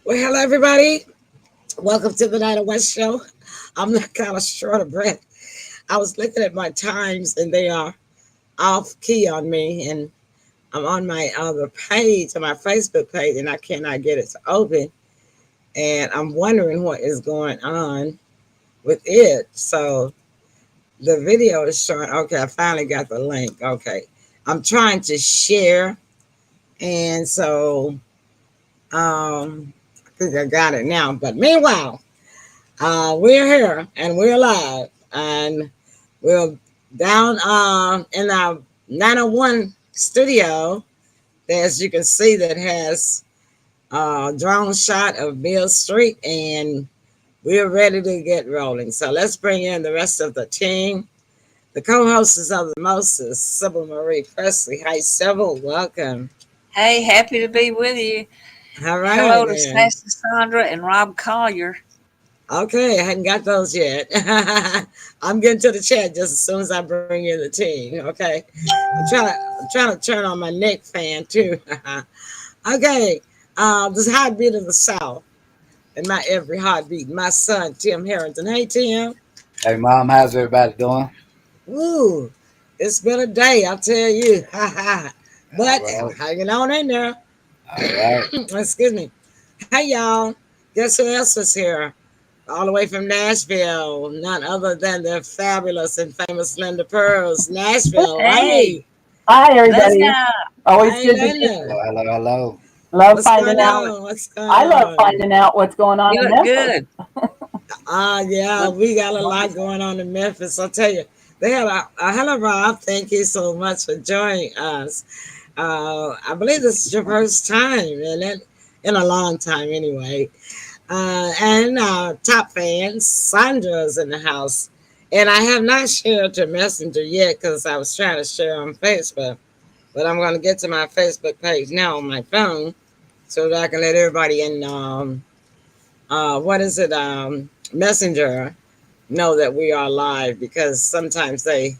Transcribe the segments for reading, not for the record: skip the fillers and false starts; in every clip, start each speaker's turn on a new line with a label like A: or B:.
A: Well, hello, everybody. Welcome to the Night of West show. I'm not kind of short of breath. I was looking at my times and they are off key on me. And I'm on my other page, on my Facebook page, and I cannot get it to open. And I'm wondering what is going on with it. So the video is showing. Okay, I finally got the link. Okay. I'm trying to share. And so I think I got it now. But meanwhile, we're here and we're live and we're down in our 901 studio. As you can see, that has a drone shot of Mill Street, and we're ready to get rolling. So let's bring in the rest of the team. The co-hostess of the Moses, Sybil Marie Presley. Hi, Sybil. Welcome.
B: Hey, happy to be with you.
A: All right,
B: Hello to
A: then.
B: Pastor Sandra and Rob Collier.
A: Okay, I hadn't got those yet. I'm getting to the chat just as soon as I bring in the team. Okay, I'm trying to turn on my neck fan too. Okay, this heartbeat of the South and my every heartbeat. My son Tim Harrington. Hey Tim.
C: Hey, Mom, how's everybody doing?
A: Ooh, it's been a day, I'll tell you.
C: All
A: But
C: right.
A: hanging on in there.
C: All right.
A: Excuse me. Hey y'all. Guess who else is here? All the way from Nashville, none other than the fabulous and famous Linda Pearls, Nashville.
B: Hey,
A: Hey,
D: Hi, everybody.
B: Linda.
D: Always
A: hey,
D: good to see.
C: Hello,
A: Linda.
C: hello, hello.
D: Love
A: What's going
D: finding out.
A: on? What's going
D: I love
A: on?
D: finding out what's going on
B: You
D: in
B: look
D: Memphis.
B: good.
A: Yeah,
D: Looks
A: we got a lot
D: wonderful.
A: going on in Memphis. I'll tell you, they have a hello, Rob. Thank you so much for joining us. I believe this is your first time, and in a long time anyway. And top fans, Sandra's in the house. And I have not shared your messenger yet because I was trying to share on Facebook. But I'm going to get to my Facebook page now on my phone so that I can let everybody in, what is it, Messenger, know that we are live because sometimes they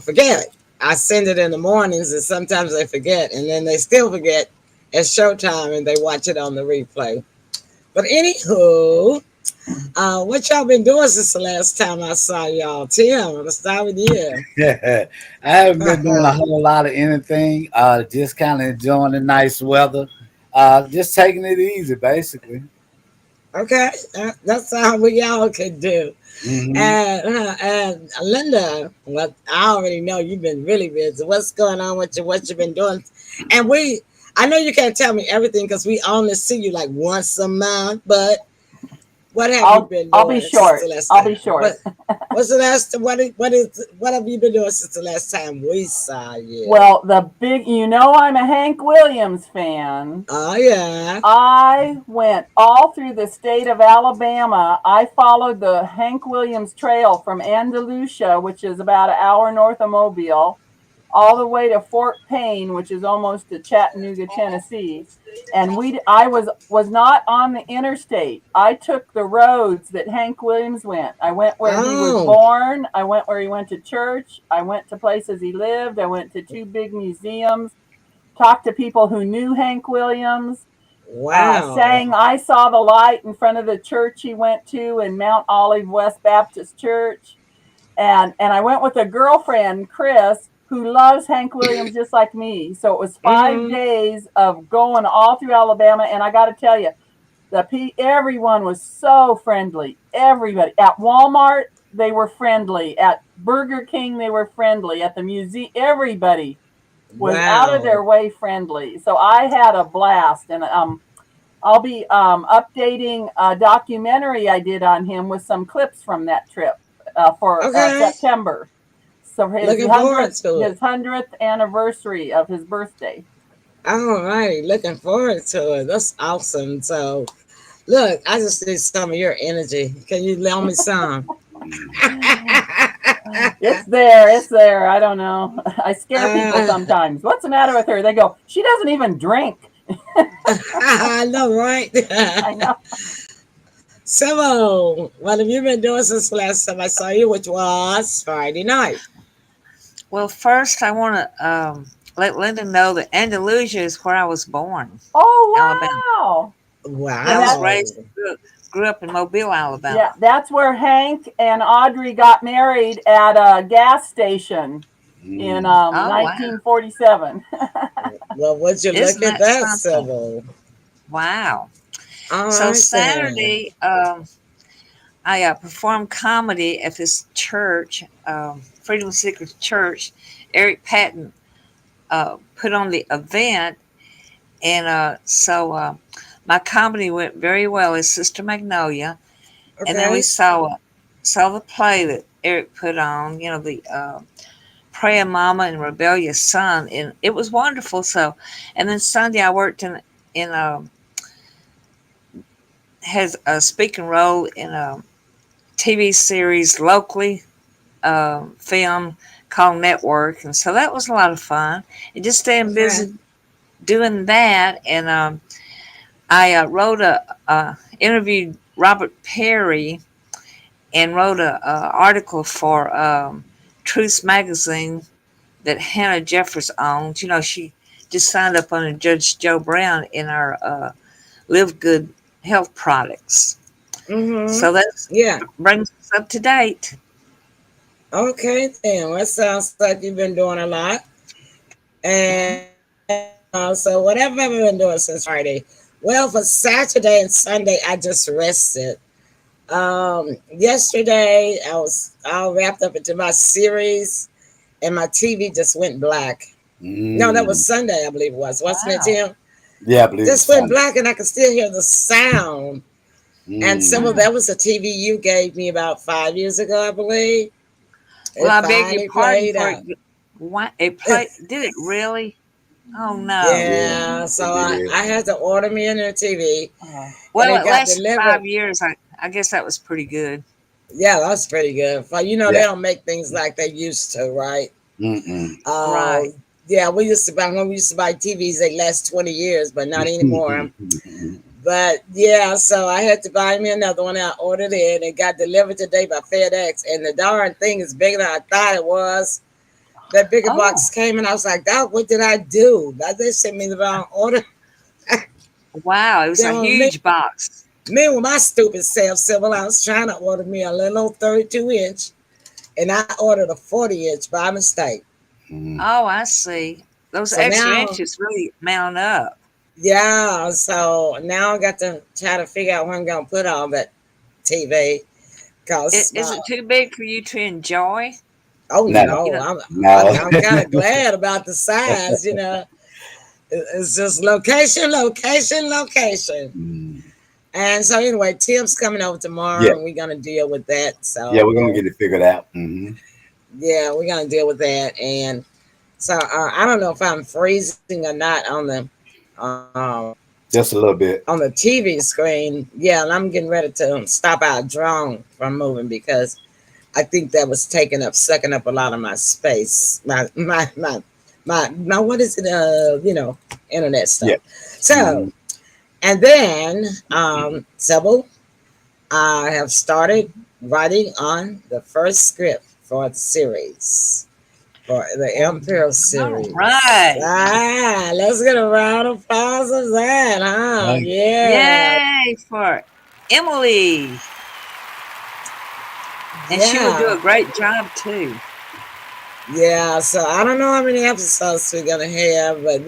A: forget. I send it in the mornings and sometimes they forget. And then they still forget at showtime and they watch it on the replay. But anywho, what y'all been doing since the last time I saw y'all? Tim, let's start with you.
C: I haven't been doing a whole lot of anything. Just kind of enjoying the nice weather. Just taking it easy, basically.
A: Okay, that's how we all could do.
C: Hmm.
A: And Linda, well, I already know you've been really busy. What's going on with you? What you've been doing? And I know you can't tell me everything because we only see you like once a month. But what have you been
D: I'll be
A: doing since the
D: short.
A: last
D: I'll
A: time?
D: be short.
A: What's the last? What have you been doing since the last time we saw you?
D: Well, I'm a Hank Williams fan.
A: Oh yeah.
D: I went all through the state of Alabama. I followed the Hank Williams Trail from Andalusia, which is about an hour north of Mobile, all the way to Fort Payne, which is almost to Chattanooga, Tennessee. And I was not on the interstate. I took the roads that Hank Williams went. I went where he was
A: Oh
D: born. I went where he went to church. I went to places he lived. I went to two big museums. Talked to people who knew Hank Williams.
A: wow.
D: Sang "I Saw the Light" in front of the church he went to in Mount Olive West Baptist Church. And I went with a girlfriend, Chris, who loves Hank Williams just like me. So it was 5
A: Mm-hmm.
D: days of going all through Alabama, and I got to tell you, everyone was so friendly. Everybody at Walmart, they were friendly. At Burger King, they were friendly. At the museum, everybody was out of
A: Wow.
D: their way friendly. So I had a blast, and I'll be updating a documentary I did on him with some clips from that trip for
A: Okay.
D: September. So
A: Looking forward to it.
D: his 100th anniversary of his birthday.
A: All right. Looking forward to it. That's awesome. So, look, I just need some of your energy. Can you loan me some?
D: It's there. It's there. I don't know. I scare people
A: uh,
D: sometimes. What's the matter with her? They go, she doesn't even drink.
A: I know, right?
D: I know.
A: So, what have you been doing since the last time I saw you, which was Friday night?
B: Well, first, I want to let Linda know that Andalusia is where I was born, Alabama.
D: Oh, wow.
B: I was
A: Wow.
B: raised, grew up in Mobile, Alabama.
D: Yeah, that's where Hank and Audrey got married at a gas station in
B: Oh, wow.
D: 1947.
A: Well, would you look
B: Isn't
A: at
B: that
A: that,
B: something?
A: Sybil?
B: Wow.
A: All
B: So
A: right then.
B: Saturday, I performed comedy at this church, Freedom Seekers Church. Eric Patton put on the event, and my comedy went very well as Sister Magnolia. And then we
A: Okay.
B: saw the play that Eric put on. You know, the Praying Mama and Rebellious Son, and it was wonderful. So, and then Sunday I worked in has a speaking role in a TV series locally, film called Network, and so that was a lot of fun. And just staying
A: Okay.
B: busy doing that, and I wrote interviewed Robert Perry and wrote a article for Truth Magazine that Hannah Jeffers owns. You know, she just signed up under Judge Joe Brown in our Live Good health products.
A: Mm-hmm.
B: So that
A: Yeah.
B: brings us up to date.
A: Okay then. Well, it sounds like you've been doing a lot. And so what have I been doing since Friday? Well, for Saturday and Sunday, I just rested. Yesterday I was all wrapped up into my series, and my TV just went black. No, that was
C: Mm.
A: Sunday, I believe it was, wasn't it,
B: Wow.
A: Tim?
C: Yeah, I believe
A: Just
C: it's
A: went
C: Sunday.
A: black, and I could still hear the sound. And some of
C: Mm.
B: Mm.
A: that was a TV you gave me about 5 years ago, I believe.
B: Well,
A: It
B: I beg your
A: finally
B: pardon
A: played
B: for
A: out.
B: it. What it play? Did it really? Oh no.
C: Yeah,
A: Yeah, so
C: it
A: I
C: did.
A: had to order me a new TV, and
B: Well,
A: it
B: it
A: got
B: lasted
A: delivered.
B: 5 years. I guess that was pretty good.
A: Yeah, that's pretty good. They
C: Yeah.
A: don't make things like they used to, right?
C: Mm-mm.
A: Uh,
B: Right.
A: yeah, we used to buy TVs. They last 20 years, but not anymore. But yeah, so I had to buy me another one. I ordered it. It got delivered today by FedEx, and the darn thing is bigger than I thought it was. That bigger
B: Oh,
A: box came, and I was like, "Dog, what did I do? They sent me the wrong order."
B: wow. It was a
A: Then me,
B: huge box.
A: me with my stupid self, civil, I was trying to order me a little old 32-inch, and I ordered a 40-inch by mistake.
C: Mm.
B: Oh, I see. Those
A: So
B: extra
A: now,
B: inches really mount up.
A: yeah, so now I got to try to figure out where I'm gonna put all that TV. Cause
B: Is it too big for you to enjoy?
A: oh
C: No,
B: You
A: no,
B: know.
C: no.
A: I'm kind of glad about the size. It's just location, location, location.
C: Mm.
A: And so anyway, Tim's coming over tomorrow,
C: Yeah,
A: and we're gonna deal with that.
C: yeah,
A: So
C: we're gonna get it figured out. Hmm.
A: yeah, we're gonna deal with that. And so I don't know if I'm freezing or not um,
C: Just a little bit.
A: on the TV screen. Yeah, and I'm getting ready to stop our drone from moving because I think that was sucking up a lot of my space. My what is it? Internet
C: Yeah.
A: stuff. So,
C: Hmm.
A: and then, Sybil, I have started writing on the first script for the series, for the Imperial
B: All
A: series.
B: right.
A: Let's get a round of applause of that, huh?
C: Right.
A: Yeah,
B: Yay for Emily. And she will do
A: yeah,
B: a great job too.
A: yeah. So I don't know how many episodes we're gonna have, but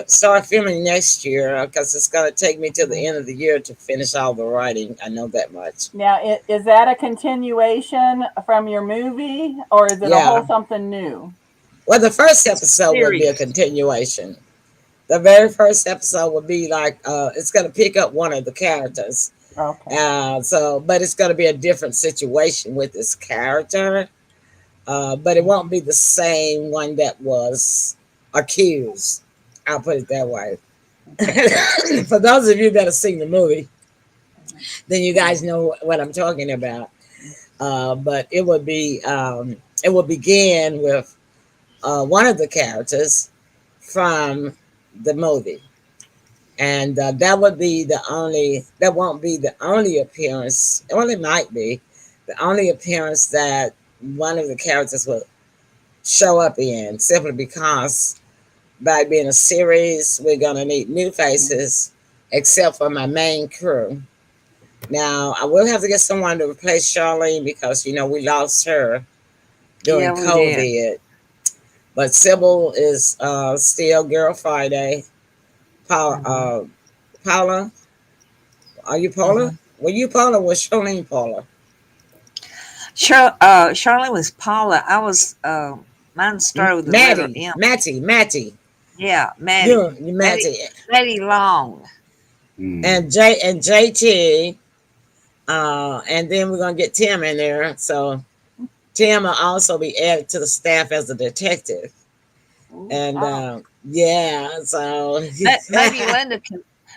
A: start filming next year because it's gonna take me till the end of the year to finish all the writing. I know that much.
D: Now, is that a continuation from your movie, or is it a
A: Yeah.
D: whole something new?
A: Well, the first
B: It's a
A: episode will be a
B: series.
A: continuation. The very first episode will be like it's gonna pick up one of the characters.
D: Okay.
A: But it's gonna be a different situation with this character. But it won't be the same one that was accused. I'll put it that way. For those of you that have seen the movie, then you guys know what I'm talking about. But it will begin with one of the characters from the movie, and that won't be the only appearance. Well, it might be the only appearance that one of the characters will show up in, simply because by being a series, we're going to need new faces, except for my main crew. Now, I will have to get someone to replace Charlene because, we lost her during
B: Yeah, we did.
A: COVID. But Sybil is still Girl Friday. Paula,
B: Mm-hmm.
A: Paula, are you Paula?
B: Mm-hmm.
A: Were you Paula or was Charlene Paula?
B: Charlene was Paula. I was mine started with the letter
A: Maddie,
B: M.
A: Matty.
B: Yeah,
A: You
B: Maddie.
A: Matty.
B: Maddie Long.
A: And JT. And then we're gonna get Tim in there. So Tim will also be added to the staff as a detective. And yeah, so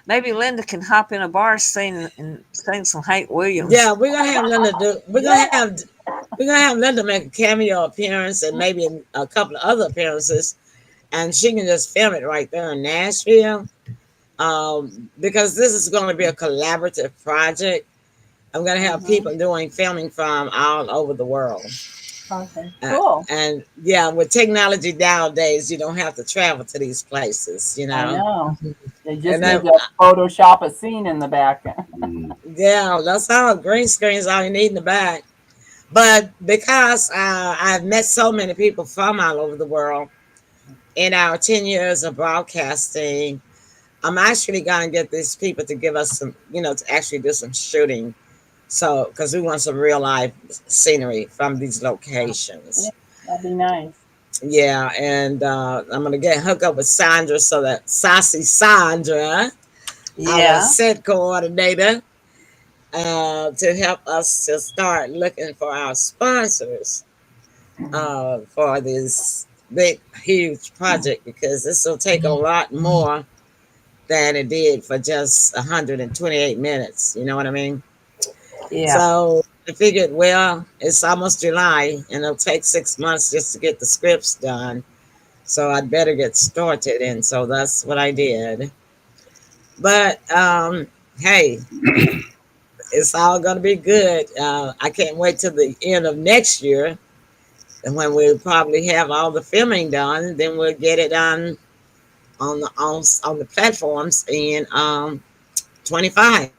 B: maybe Linda can hop in a bar sing some Hank Williams.
A: Yeah, we're gonna have Linda do. We're gonna have Linda make a cameo appearance and maybe a couple of other appearances, and she can just film it right there in Nashville. Because this is going to be a collaborative project. I'm going to have people doing filming from all over the world.
D: Okay, cool.
A: And yeah, with technology nowadays, you don't have to travel to these places,
D: I know. They just
A: And
D: need to Photoshop a scene in the back.
A: Yeah, that's all. Green screen's all you need in the back. But because I've met so many people from all over the world in our 10 years of broadcasting, I'm actually going to get these people to give us some, to actually do some shooting. So, because we want some real life scenery from these locations.
D: Yeah, that'd be nice.
A: Yeah, and I'm going to hook up with Sandra, so that Sassy Sandra, our set coordinator, to help us to start looking for our sponsors for this big, huge project, because this will take a lot more than it did for just 128 minutes. You know what I mean?
B: Yeah.
A: So I figured, well, it's almost July and it'll take 6 months just to get the scripts done. So I'd better get started. And so that's what I did. But hey, it's all going to be good. I can't wait till the end of next year. And when we'll probably have all the filming done, then we'll get it on the platforms in 2025,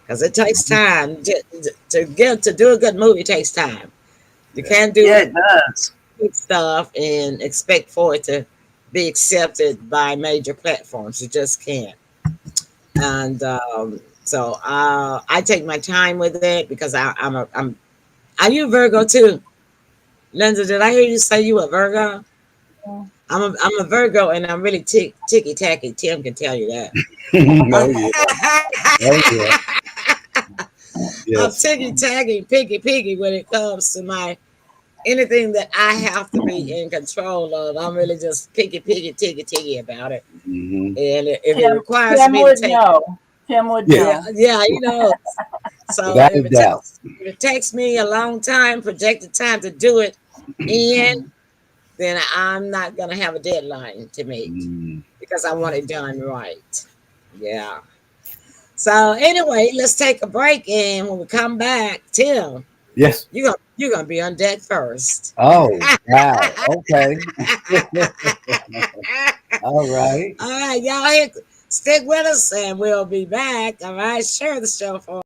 A: because it takes time to do a good movie. It takes time. You can't do
B: it does
A: good stuff and expect for it to be accepted by major platforms. You just can't. And so I take my time with it, because are you a Virgo too? Linda, did I hear you say you a Virgo?
D: Yeah.
A: I'm a Virgo, and I'm really ticky tacky. Tim can tell you that. I'm ticky tacky, picky when it comes to anything that I have to be in control of. I'm really just picky, ticky about it. And if it requires
D: Tim
A: me
D: would
A: to take,
D: know. Tim would know.
A: Yeah, So if it takes me a long time, projected time to do it, then I'm not going to have a deadline to meet, because I want it done right. Yeah. So anyway, let's take a break, and when we come back, Tim.
C: Yes.
A: You're gonna be on deck first.
C: Oh, wow. Okay. All right.
A: All right, y'all stick with us, and we'll be back. All right, share the show for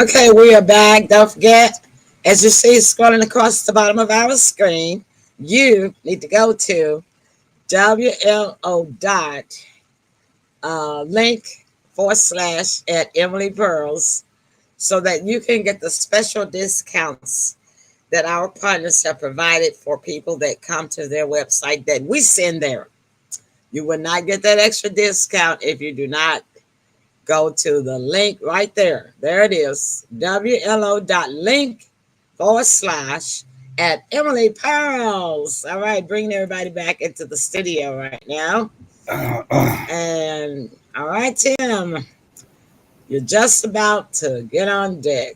A: Okay, we are back. Don't forget, as you see scrolling across the bottom of our screen, you need to go to WLO dot link forward slash at Emily Pearls so that you can get the special discounts that our partners have provided for people that come to their website that we send there. You will not get that extra discount if you do not go to the link right there. There it is. WLO.link forward slash at Emily Pearls. All right, bringing everybody back into the studio right now. And all right, Tim, you're just about to get on deck.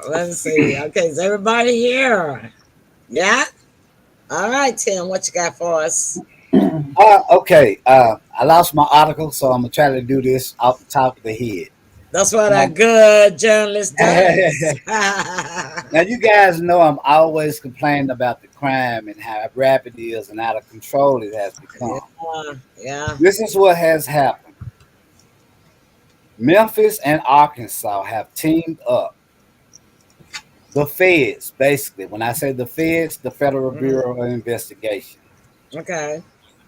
A: Let's see. Okay, is everybody here? Yeah? All right, Tim, what you got for us?
C: Okay. I lost my article, so I'm gonna try to do this off the top of the head.
A: That's what a
C: Um,
A: good journalist does.
C: Now, you guys know I'm always complaining about the crime and how rapid it is and out of control it has
A: Yeah,
C: become.
A: yeah.
C: This is what has happened. Memphis and Arkansas have teamed up. The feds, basically. When I say the feds, the Federal
A: Mm,
C: Bureau of Investigation.
A: okay.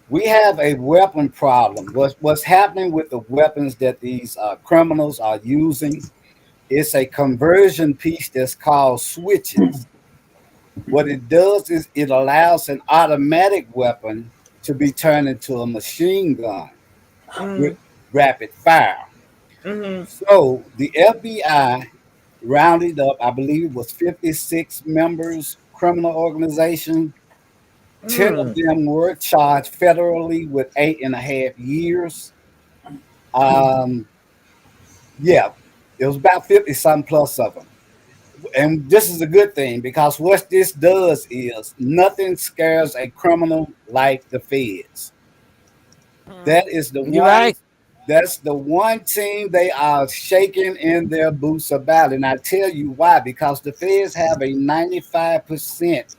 C: We have a weapon problem. What's happening with the weapons that these criminals are using? It's a conversion piece that's called switches. What it does is it allows an automatic weapon to be turned into a machine gun with
A: Mm,
C: rapid fire.
A: mm-hmm,
C: So the FBI rounded up, I believe it was 56 members, criminal organization. 10 of
A: mm,
C: them were charged federally with 8.5 years. Um, yeah, it was about 50 something plus of them. And this is a good thing because what this does is nothing scares a criminal like the feds.
A: mm.
C: That is the
A: You're
C: one.
A: right.
C: That's the one team they are shaking in their boots about. And I tell you why, because the feds have a 95%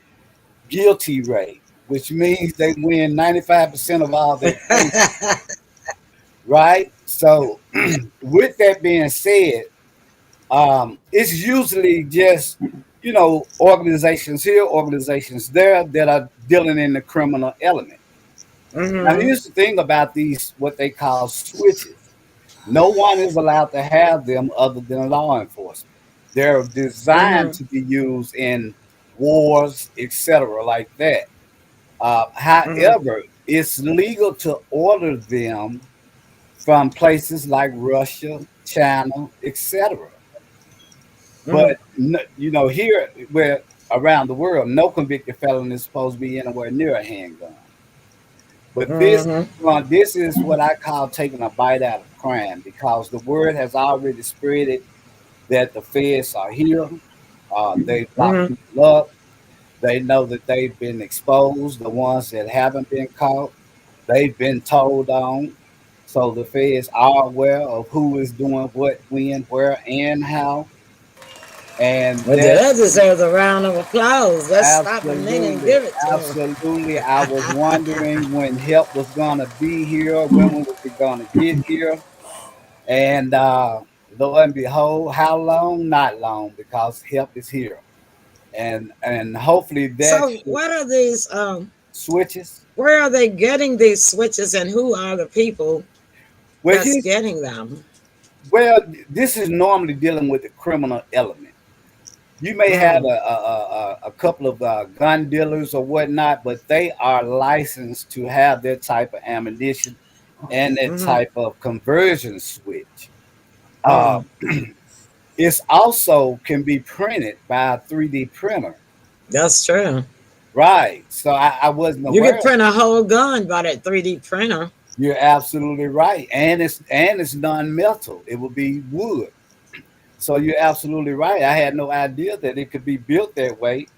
C: guilty rate, which means they win 95% of all their cases, right? So, with that being said, it's usually just, organizations here, organizations there that are dealing in the criminal element. Now,
A: Mm-hmm,
C: here's the thing about these, what they call switches. No one is allowed to have them other than law enforcement. They're designed
A: mm-hmm,
C: to be used in wars, etc., like that.
A: mm-hmm,
C: However, it's legal to order them from places like Russia, China, etc.
A: mm-hmm,
C: But here where around the world, no convicted felon is supposed to be anywhere near a handgun. But
A: mm-hmm,
C: this is what I call taking a bite out of crime because the word has already spread that the feds are here. They've locked
A: mm-hmm.
C: people up. They know that they've been exposed. The ones that haven't been caught, they've been told on. So the feds are aware of who is doing what, when, where, and how. And
A: Well,
C: that
A: that deserves a round of applause. Let's stop a minute and
C: absolutely,
A: give it to him.
C: absolutely. I was wondering when help was gonna be here, when was it gonna get here, and lo and behold, how long? Not long, because help is here, and hopefully that
A: So, what are these?
C: switches.
A: Where are they getting these switches, and who are the people
C: Well,
A: that's
C: here's
A: getting them?
C: well, this is normally dealing with the criminal element. You may have
A: Mm,
C: a couple of gun dealers or whatnot, but they are licensed to have that type of ammunition and that
A: mm-hmm,
C: type of conversion switch. Uh,
A: mm.
C: it's also can be printed by a 3D printer.
A: That's true.
C: Right. So I wasn't
A: You
C: aware
A: could
C: of
A: print
C: that.
A: a whole gun by that 3D printer.
C: You're absolutely right. And it's non-metal. It will be wood. So you're absolutely right. I had no idea that it could be built that way.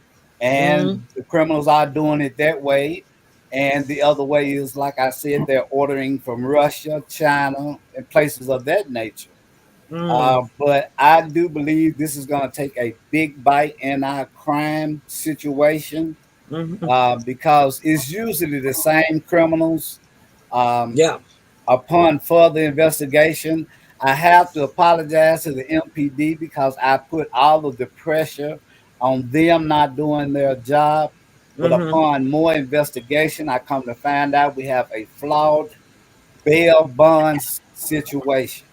A: Mm,
C: And the criminals are doing it that way. And the other way is, like I said, they're ordering from Russia, China, and places of that nature.
A: mm,
C: But I do believe this is going to take a big bite in our crime situation
A: mm-hmm.
C: because it's usually the same criminals. Um,
A: Yeah.
C: Upon further investigation, I have to apologize to the MPD because I put all of the pressure on them not doing their job. But
A: Mm-hmm.
C: upon more investigation, I come to find out we have a flawed bail bonds situation.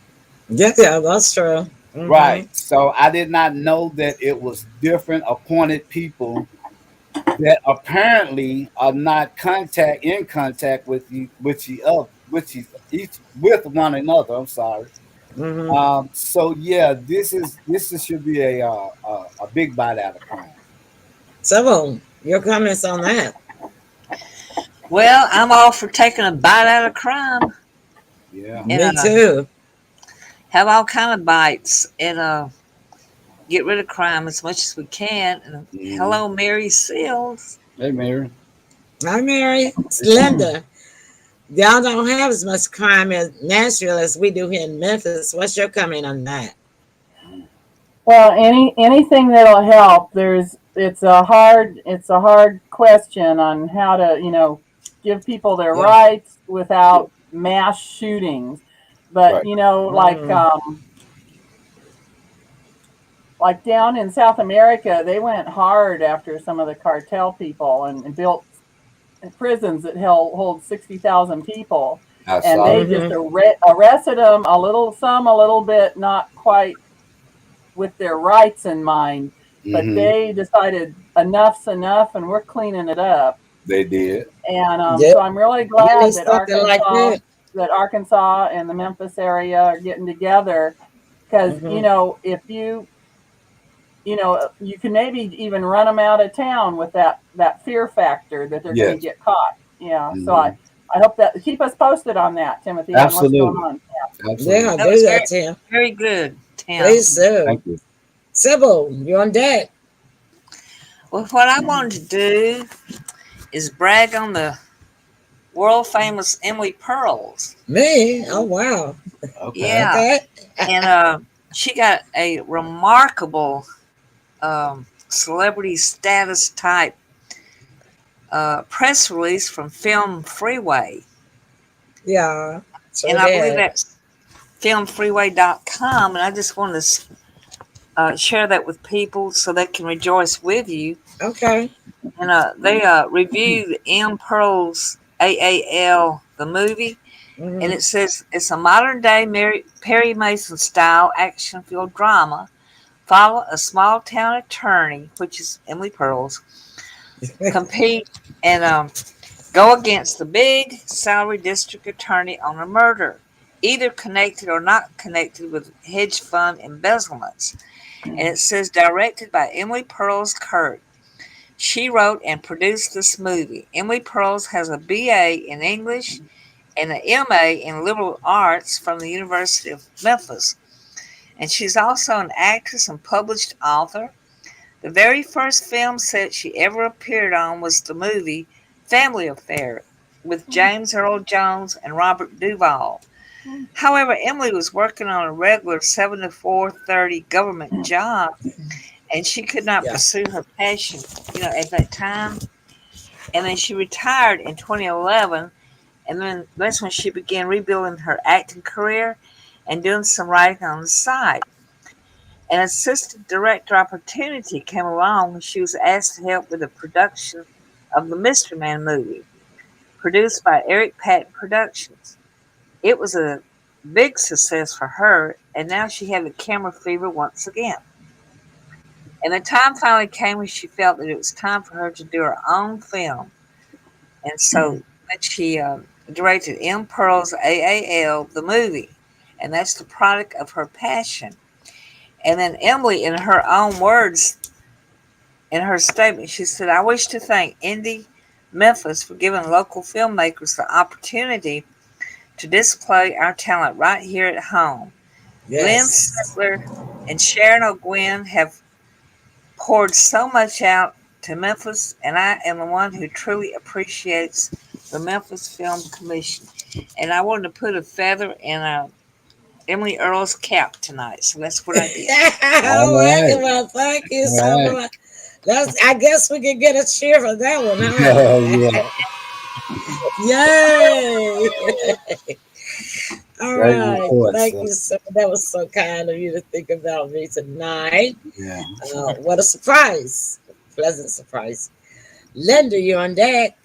A: Yeah, yeah, that's true. Mm-hmm.
C: Right. So I did not know that it was different appointed people that apparently are not in contact with you each with one another. I'm sorry.
A: Mm-hmm.
C: So yeah, this should be a big bite out of crime.
A: So, your comments on that?
B: Well, I'm all for taking a bite out of crime
C: Yeah.
B: and
A: Me too.
B: have all kind of bites and get rid of crime as much as we can. And
C: Mm-hmm.
B: hello, Mary Seals.
C: Hey, Mary.
A: Hi, Mary. It's Linda. Y'all don't have as much crime in Nashville as we do here in Memphis. What's your comment on that?
D: Well, anything that'll help. It's a hard question on how to, give people their
A: Yeah.
D: rights without mass shootings. But
C: Right.
A: Mm.
D: like down in South America, they went hard after some of the cartel people and built prisons that hold 60,000 people,
C: I
D: and
C: saw
D: they
C: that.
D: just
A: Mm-hmm.
D: arrested them a little bit, not quite with their rights in mind, but
C: Mm-hmm.
D: they decided enough's enough, and we're cleaning it up.
C: They did.
D: And
A: Yep.
D: so I'm really
A: You need
D: glad
A: something like that.
D: that Arkansas and the Memphis area are getting together, because
A: Mm-hmm.
D: if you can maybe even run them out of town with that fear factor that they're going to
C: Yes.
D: get caught. Yeah. So
C: Mm-hmm.
D: I hope that keep us posted on that, Timothy, on what's going
C: Absolutely.
D: on.
A: Yeah,
C: Absolutely.
B: That
A: do
B: was
A: that,
B: very,
A: Tim.
B: very good, Tim.
A: Please do.
C: Thank you.
A: Sybil, you on deck?
B: Well, what I wanted to do is brag on the world famous Emily Pearls.
A: Me? Oh, wow.
C: Okay.
B: Yeah,
A: Okay.
B: and she got a remarkable celebrity status type press release from Film Freeway,
A: Yeah, sure
B: and I believe
A: did.
B: that's filmfreeway.com. And I just want to share that with people so they can rejoice with you.
A: Okay.
B: And they reviewed M. Pearl's AAL, the movie, and
A: Mm-hmm.
B: it says it's a modern day Perry Mason style action filled drama. Follow a small town attorney, which is Emily Pearl's, compete and go against the big salary district attorney on a murder, either connected or not connected with hedge fund embezzlements. And it says directed by Emily Pearls Kirk. She wrote and produced this movie. Emily Pearls has a BA in English and an MA in liberal arts from the University of Memphis. And she's also an actress and published author. The very first film set she ever appeared on was the movie Family Affair with James Earl Jones and Robert Duvall. However, Emily was working on a regular 7 to 4:30 government job, and she could not
A: Yeah.
B: pursue her passion, at that time. And then she retired in 2011, and then that's when she began rebuilding her acting career and doing some writing on the side. An assistant director opportunity came along when she was asked to help with the production of the Mystery Man movie, produced by Eric Patton Productions. It was a big success for her, and now she had the camera fever once again. And the time finally came when she felt that it was time for her to do her own film. And so then she directed M. Pearl's AAL, the movie, and that's the product of her passion. And then Emily, in her own words, in her statement, she said, I wish to thank Indy Memphis for giving local filmmakers the opportunity to display our talent right here at home. Lynn
A: Yes.
B: Settler and Sharon O'Gwen have poured so much out to Memphis, and I am the one who truly appreciates the Memphis Film Commission. And I wanted to put a feather in Emily Earl's cap tonight, so that's what I did.
A: All
C: All
A: right.
C: right.
A: Well, thank you
C: All
A: so
C: right.
A: much. That's. I guess we can get a cheer for that one,
C: Oh,
A: huh?
C: yeah.
A: Yay! All
C: Very
A: right.
C: important.
A: Thank
C: So,
A: you so. That was so kind of you to think about me tonight.
C: yeah.
A: What a surprise! Pleasant surprise. Linda, you on deck?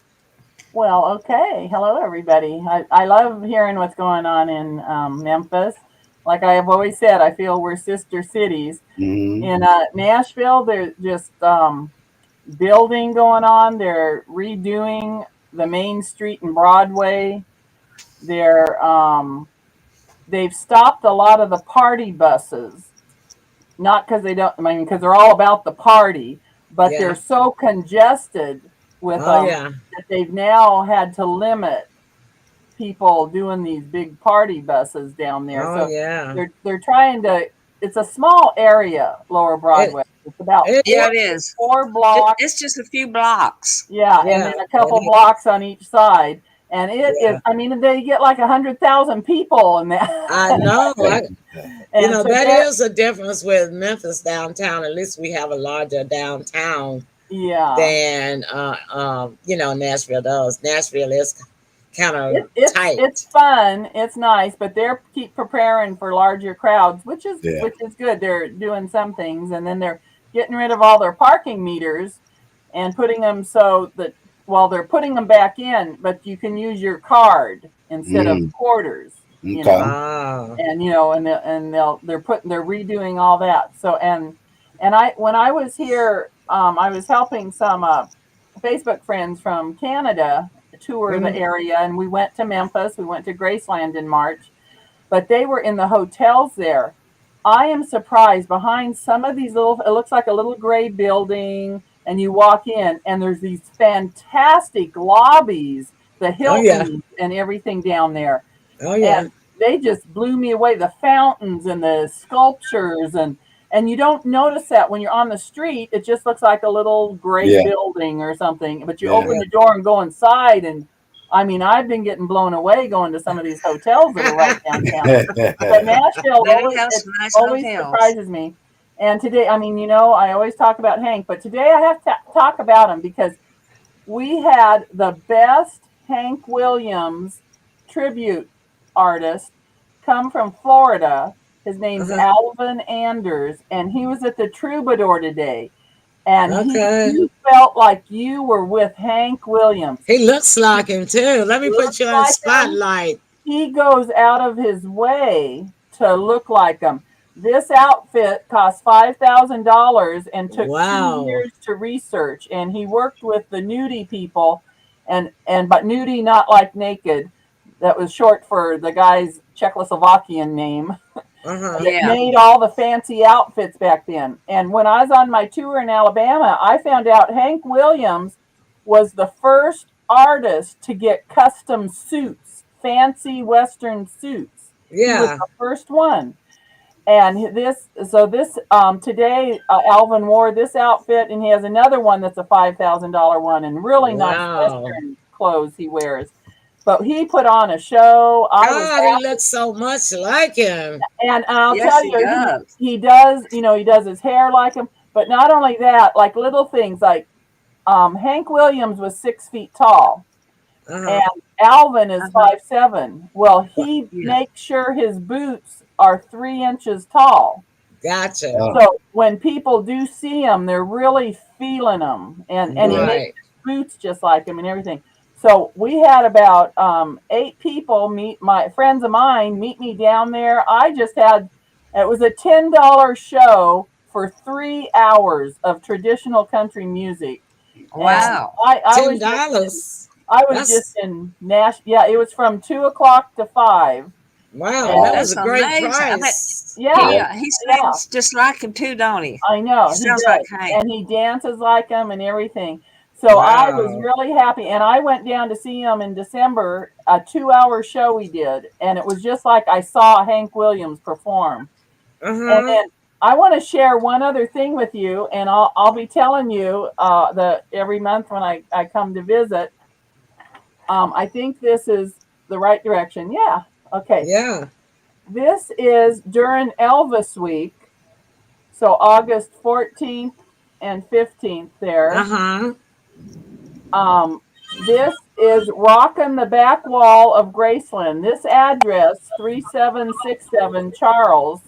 D: Well, okay. Hello, everybody. I love hearing what's going on in Memphis. Like I have always said, I feel we're sister cities.
C: Hmm.
D: In Nashville, there's just building going on. They're redoing the main street and Broadway. They're they've stopped a lot of the party buses, not because they don't. I mean, because they're all about the party, but they're
A: Yeah.
D: so congested with
A: Oh
D: them
A: yeah.
D: that they've now had to limit people doing these big party buses down there.
A: Oh
D: So
A: yeah.
D: they're trying to. It's a small area, Lower
A: It
D: Broadway. It's about
A: it
B: Yeah,
D: four
B: it is.
D: four blocks.
B: It's just a few blocks.
D: Yeah, and
A: yeah.
D: then a
A: It
D: couple
A: is.
D: blocks on each side. And it is.
A: Yeah.
D: I mean, they get like 100,000 people in that.
A: I know.
D: And so
A: That
D: they're,
A: is a difference with Memphis downtown. At least we have a larger downtown
D: yeah.
A: than Nashville does. Nashville is kind of
D: It's
A: tight.
D: fun. It's nice, but they're keep preparing for larger crowds,
C: Yeah.
D: which is good. They're doing some things, and then they're getting rid of all their parking meters and putting them so that well, they're putting them back in, but you can use your card instead of
C: Mm.
D: quarters.
C: Okay.
A: Ah.
D: And they're redoing all that. So and I when I was here, I was helping some Facebook friends from Canada tour the
A: Mhm.
D: area, and we went to Memphis. We went to Graceland in March, but they were in the hotels there. I am surprised behind some of these little. It looks like a little gray building, and you walk in, and there's these fantastic lobbies, the
A: Oh yeah.
D: Hiltons and everything down there,
A: Oh
D: and
A: yeah.
D: they just blew me away. The fountains and the sculptures and you don't notice that when you're on the street. It just looks like a little gray
C: Yeah.
D: building or something. But you
C: Yeah.
D: open
A: Yeah.
D: the door and go inside, and I mean, I've been getting blown away going to some of these hotels that are right downtown. But Nashville
B: They do
D: always
B: have
D: it
B: some nice
D: always
B: hotels.
D: surprises me. And today, I mean, I always talk about Hank, but today I have to talk about him because we had the best Hank Williams tribute artist come from Florida. His name's
A: Uh-huh.
D: Alvin Anders, and he was at the Troubadour today. And
A: Okay.
D: you felt like you were with Hank Williams.
A: He looks like him too. Let me put
D: Looks
A: you on
D: like him.
A: spotlight.
D: He goes out of his way to look like him. This outfit cost $5,000 and took two
A: Wow.
D: years to research. And he worked with the nudie people, and but nudie not like naked. That was short for the guy's Czechoslovakian name
A: Uh-huh.
D: that
B: Yeah.
D: made all the fancy outfits back then. And when I was on my tour in Alabama, I found out Hank Williams was the first artist to get custom suits, fancy Western suits. He was
A: Yeah.
D: the first one. And this today, Alvin wore this outfit, and he has another one that's a $5,000 one, and really nice
A: Wow.
D: Western clothes he wears. But he put on a show. I was
A: God, he looks so much like him.
D: and I'll
B: Yes,
D: tell
B: he
D: you,
B: does.
D: he does, he does his hair like him. But not only that, like little things like Hank Williams was 6 feet tall,
A: Uh-huh.
D: and Alvin is
B: Uh-huh.
D: 5'7". Well, he
B: Yeah.
D: makes sure his boots are 3 inches tall.
A: Gotcha.
C: Oh,
D: So when people do see him, they're really feeling him, and he makes
A: Right.
D: his boots just like him and everything. So we had about 8 people meet my friends of mine meet me down there. I just had it was a $10 show for 3 hours of traditional country music, and
B: Wow.
D: I
A: ten
D: was just
A: dollars.
D: I was just
A: That's
D: in Nash. Yeah, it was from 2 o'clock to 5,
A: wow.
D: and
A: That was
B: That's
A: a great
B: amazing. I bet
A: price.
D: yeah,
B: he
C: yeah.
B: uh, he
D: yeah.
B: sings just like him too, don't he?
D: I
B: He
D: know he
B: sounds like
D: does,
B: Hank.
D: and he dances like him and everything. So I was
A: Wow.
D: really happy, and I went down to see him in December. A 2 hour show we did, and it was just like I saw Hank Williams perform. And
A: Uh-huh.
D: then I want to share one other thing with you, and I'll be telling you the every month when I come to visit. I think this is the right direction. Yeah. Okay.
A: Yeah.
D: This is during Elvis week, so August 14th and 15th there.
A: Uh-huh.
D: Um, this is Rockin' the Back Wall of Graceland. This address, 3767 Charles,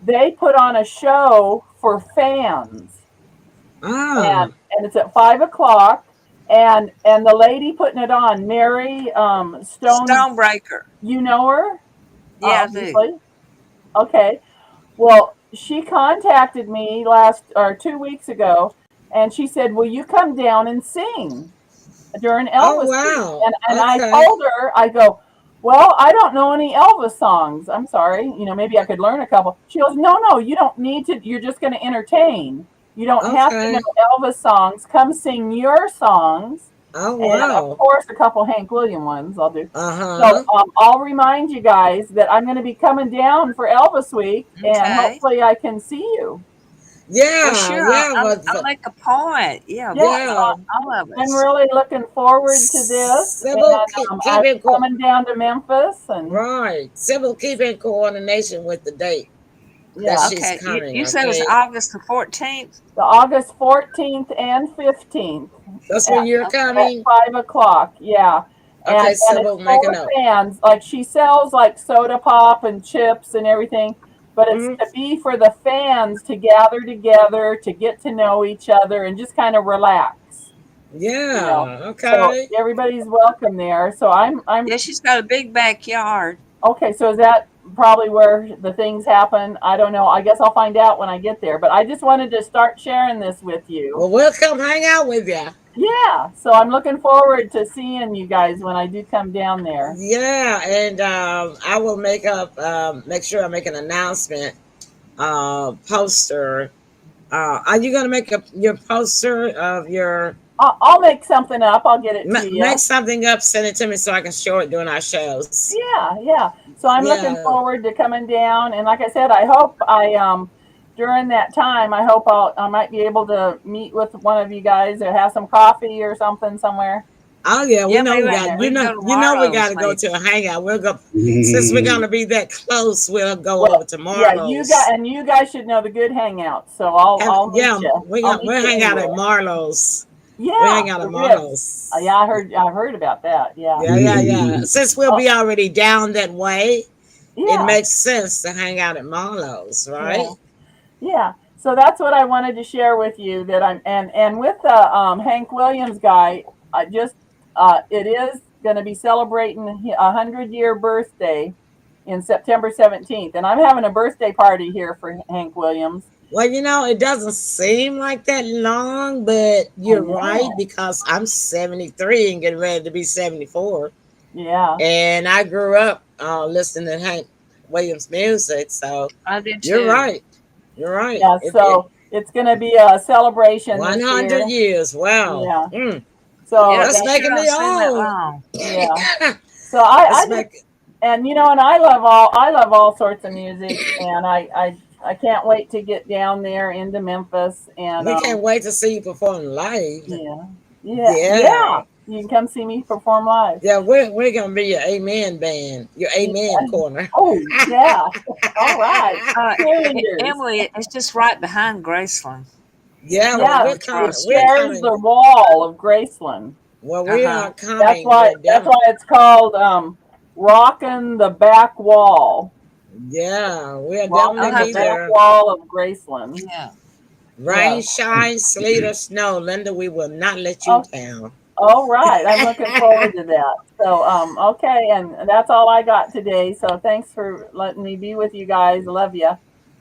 D: they put on a show for fans.
A: Ah,
D: And it's at 5 o'clock. And the lady putting it on, Mary
B: Stonebreaker.
D: you know her?
B: Yeah, I do.
D: Obviously. Okay. Well, she contacted me 2 weeks ago, and she said, "Will you come down and sing during
A: oh
D: Elvis week?"
A: wow.
D: And I
A: Okay.
D: told her, I go, "Well, I don't know any Elvis songs. I'm sorry. Maybe I could learn a couple." She goes, "No, you don't need to. You're just going to entertain. You don't have to know
A: Okay.
D: Elvis songs. Come sing your songs."
A: Oh
D: And of
A: wow.
D: course, a couple Hank Williams ones I'll do. So
A: Uh-huh.
D: I'll remind you guys that I'm going to be coming down for Elvis week, and
B: Okay.
D: hopefully I can see you.
B: Well,
A: Yeah,
B: sure.
A: yeah,
B: I'll make a point. Yeah,
D: Yeah,
B: we'll
A: yeah.
B: come, all of
D: I'm
B: us.
D: really looking forward to this,
A: Sybil,
D: and
A: keep
D: I'm
A: in
D: coming down to Memphis, and
A: right. Sybil, keep in coordination with the date that
D: yeah,
A: she's
B: Okay.
A: coming.
B: You said it was
A: Okay,
B: August the 14th?
D: the August 14th and 15th
A: that's when you're
D: at
B: Okay.
A: coming.
D: 5 o'clock. Yeah,
A: Okay,
D: and it's
A: Sybil,
D: for
A: make a
D: the
A: note.
D: fans. Like, she sells like soda pop and chips and everything, but it's
A: Hmm.
D: to be for the fans to gather together, to get to know each other, and just kind of relax. You know,
A: Yeah.
D: so
A: Okay.
D: everybody's welcome there. So I'm
B: Yeah, she's got a big backyard.
D: okay. So is that probably where the things happen? I don't know. I guess I'll find out when I get there. But I just wanted to start sharing this with you.
A: Well, we'll come hang out with you.
D: Yeah. So I'm looking forward to seeing you guys when I do come down there.
A: Yeah, and I will make sure I make an announcement poster. Are you gonna make your poster of your
D: I'll make something up. I'll get it to you.
A: make something up, send it to me so I can show it during our shows.
D: Yeah. So I'm looking
A: Yeah.
D: forward to coming down, and like I said, I hope during that time, I hope I might be able to meet with one of you guys or have some coffee or something somewhere.
A: Oh yeah, we
B: Yeah,
A: know
B: maybe
A: we
D: Down
A: got
D: there.
B: we can go to
A: we got
B: Marlowe's
A: to go
B: maybe.
A: to a hangout. We'll go since we're gonna be that close. We'll go
D: Well,
A: over to
D: yeah,
A: Marlowe's.
D: you guys should know the good hangouts. So I'll meet
A: Yeah,
D: you. I'll meet
A: we'll
D: you
A: hang out at
D: anywhere.
A: Marlowe's. We
D: Yeah,
A: hang out
D: the
A: at
D: ribs.
A: Marlowe's.
D: Yeah, I heard about that. Yeah.
A: Yeah. Since we'll
D: Oh,
A: be already down that way, it
D: yeah.
A: makes sense to hang out at Marlowe's, right?
D: Yeah. Yeah. So that's what I wanted to share with you, that I'm and with the Hank Williams guy, I just it is going to be celebrating a 100-year birthday in September 17th, and I'm having a birthday party here for Hank Williams.
A: Well, it doesn't seem like that long, but
D: I
A: you're right
D: know.
A: because I'm 73 and getting ready to be 74.
D: Yeah.
A: And I grew up listening to Hank Williams music. So
B: I did
A: you're
B: too.
A: right. You're right.
D: Yeah.
A: It
D: So it's going to be a celebration this
A: 100
D: year.
A: years. Wow.
D: Yeah. So
B: Yeah,
A: That's
B: it
D: and
A: making
B: sure
A: me
B: don't seem that
A: old.
B: long.
D: yeah. So I
A: That's
D: just
A: making.
D: and and I love all sorts of music, and I can't wait to get down there into Memphis, and
A: We can't wait to see you perform live.
D: yeah,
A: Yeah.
D: you can come see me perform live.
A: Yeah, we're gonna be your amen band, your
D: Yeah.
A: amen corner.
D: Oh yeah, all right, cheerleaders.
B: Emily, it's just right behind Graceland.
A: Yeah, well
D: Yeah,
A: we're
D: it
A: coming. We're
D: shares
A: coming.
D: the wall of Graceland.
A: Well, we
B: Uh-huh.
A: are coming. We're
D: That's
A: definitely.
D: why it's called "Rockin' the Back Wall."
A: Yeah, we'll
B: I'll
A: definitely
D: Rockin' the
B: have
A: be
B: to,
D: Back
A: there.
D: Wall of Graceland.
B: yeah.
A: Rain,
D: Yeah.
A: shine, sleet, or snow, Linda, we will not let you
D: Oh,
A: down.
D: all right. I'm looking forward to that. So, okay, and that's all I got today. So, thanks for letting me be with you guys. Love you.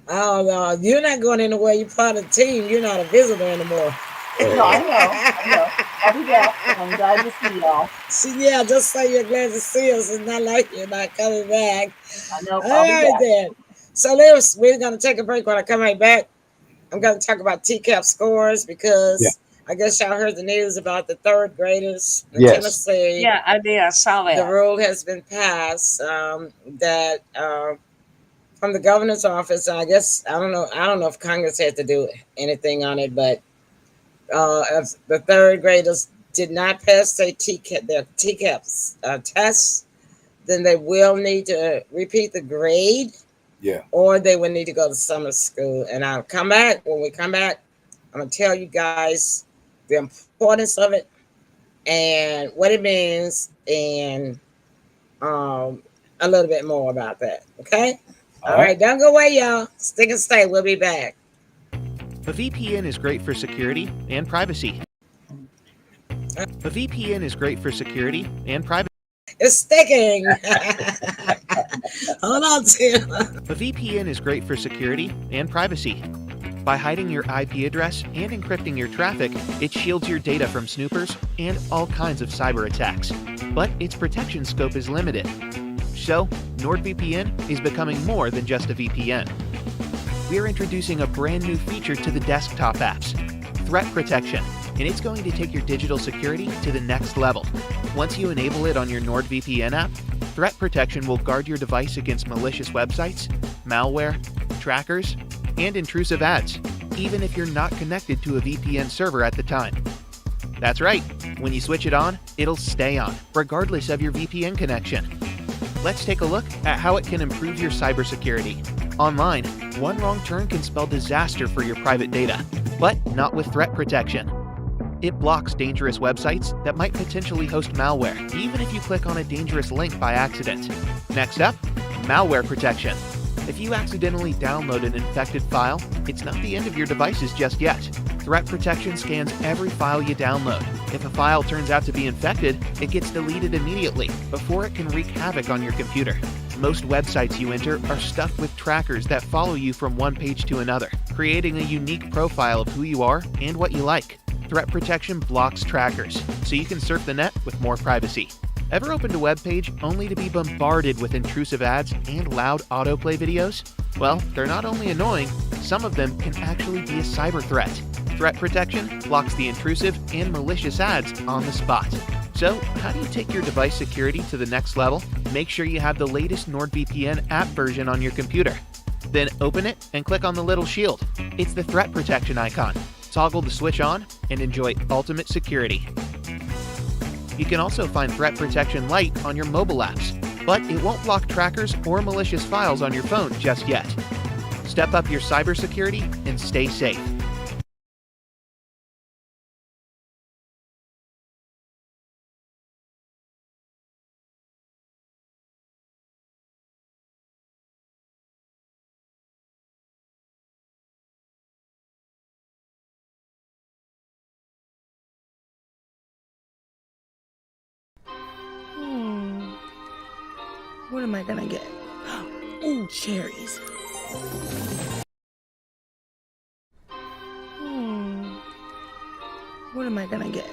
A: Oh no, you're not going anywhere. You're part of the team. You're not a visitor anymore.
D: No, I know. I'll be back, and I'm glad to see y'all.
A: See, yeah, just say you're glad to see us. It's not like you're not coming back.
D: I know
A: All
D: I'll be
A: right,
D: back.
A: then. So, Lewis, we're going to take a break. When I come right back, I'm going to talk about TCAP scores
C: Yeah.
A: because I guess y'all heard the news about the third graders in
C: Yes.
A: Tennessee.
B: Yeah, I did. I saw
A: The
B: that.
A: rule has been passed that from the governor's office. I guess I don't know. I don't know if Congress had to do anything on it, but if the third graders did not pass their TCAPs tests, then they will need to repeat the grade,
C: Yeah.
A: or they will need to go to summer school. And I'll come back. When we come back, I'm gonna tell you guys the importance of it and what it means, and a little bit more about that. Okay. All right. Don't go away, y'all. Stick and stay. We'll be back.
E: A VPN is great for security and privacy. A VPN is great for security and privacy.
A: It's sticking. Hold on, Tim.
E: A VPN is great for security and privacy. By hiding your IP address and encrypting your traffic, it shields your data from snoopers and all kinds of cyber attacks. But its protection scope is limited. So, NordVPN is becoming more than just a VPN. We're introducing a brand new feature to the desktop apps, Threat Protection, and it's going to take your digital security to the next level. Once you enable it on your NordVPN app, Threat Protection will guard your device against malicious websites, malware, trackers, and intrusive ads, even if you're not connected to a VPN server at the time. That's right, when you switch it on, it'll stay on, regardless of your VPN connection. Let's take a look at how it can improve your cybersecurity. Online, one wrong turn can spell disaster for your private data, but not with Threat Protection. It blocks dangerous websites that might potentially host malware, even if you click on a dangerous link by accident. Next up, Malware Protection. If you accidentally download an infected file, it's not the end of your devices just yet. Threat Protection scans every file you download. If a file turns out to be infected, it gets deleted immediately before it can wreak havoc on your computer. Most websites you enter are stuffed with trackers that follow you from one page to another, creating a unique profile of who you are and what you like. Threat Protection blocks trackers, so you can surf the net with more privacy. Ever opened a web page only to be bombarded with intrusive ads and loud autoplay videos? Well, they're not only annoying, some of them can actually be a cyber threat. Threat Protection blocks the intrusive and malicious ads on the spot. So, how do you take your device security to the next level? Make sure you have the latest NordVPN app version on your computer. Then open it and click on the little shield. It's the Threat Protection icon. Toggle the switch on and enjoy ultimate security. You can also find Threat Protection Lite on your mobile apps, but it won't block trackers or malicious files on your phone just yet. Step up your cybersecurity and stay safe.
F: What am I gonna get? Ooh, cherries. What am I gonna get?